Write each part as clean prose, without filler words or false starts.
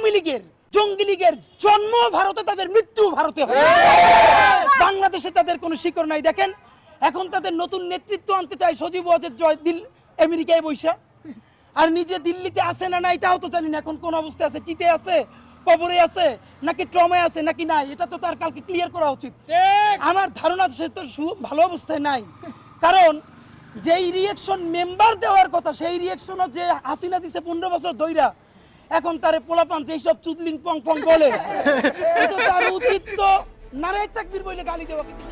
আওয়ামী লীগের জঙ্গি লীগের জন্ম ভারতে, তাদের মৃত্যু ভারতে হবে। বাংলাদেশে তাদের কোনো শিকড় নাই। দেখেন এখন তাদের নতুন নেতৃত্ব আনতে চায় সজীব ওয়াজেদ জয় দিল আমেরিকায় বৈশা, আর নিজে দিল্লিতে আছে না নাই তাও তো জানি না। এখন কোন অবস্থায় আছে, চিতে আছে, কবরে আছে, নাকি ট্রমায় আছে নাকি নাই, এটা তো তার কালকে ক্লিয়ার করা উচিত। আমার ধারণা সে তো ভালো অবস্থায় নাই, কারণ যেই রিয়েকশন মেম্বার দেওয়ার কথা সেই রিয়েকশনও যে হাসিনা দিছে 15 বছর ধইরা, এখন তারে পোলাপান যেই সব চুদলিং পং পং বলে, এটা তার উচিত তো নারায়ে তাকবীর বলে গালি দেওয়া। কিন্তু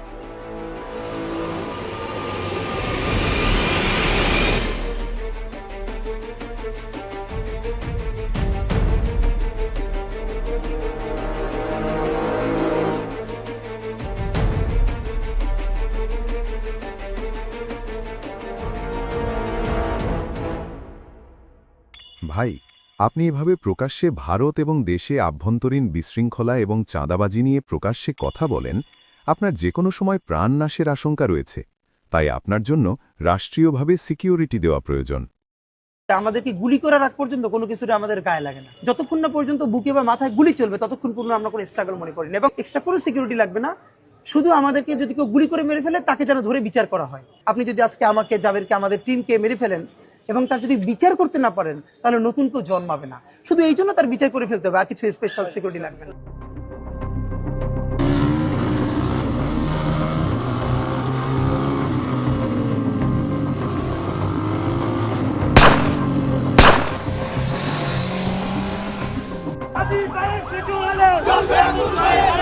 ভাই, আপনি এভাবে প্রকাশ্যে ভারত এবং দেশে আভ্যন্তরীণ বিশৃঙ্খলা এবং চাঁদাবাজি নিয়ে প্রকাশ্যে কথা বলেন, আপনার যে কোনো সময় প্রাণনাশের আশঙ্কা রয়েছে। তাই আপনার জন্য রাষ্ট্রীয়ভাবে সিকিউরিটি দেওয়া প্রয়োজন। আমাদেরকে গুলি করার আগ পর্যন্ত কোনো কিছুতে আমাদের গায়ে লাগে না। যতক্ষণ না পর্যন্ত বুকে বা মাথায় গুলি চলবে ততক্ষণ পর্যন্ত আমরা কোনো স্ট্রাগল মনে করি না, এবং এক্সট্রা কোনো সিকিউরিটি লাগবে না। শুধু আমাদেরকে যদি কেউ গুলি করে মেরে ফেলে তাকে যেন ধরে বিচার করা হয়। আপনি যদি আজকে আমাকে, জাবেরকে, আমাদের টিমকে মেরে ফেলেন এবং তার যদি বিচার করতে না পারেন, তাহলে নতুন কেউ জন্মাবে না। শুধু এই জন্য তার বিচার করে ফেলতে হবে, আর কিছু স্পেশাল সিকিউরিটি লাগবে না। আদি ভাই সিটু হলে চলবে আবুল ভাই।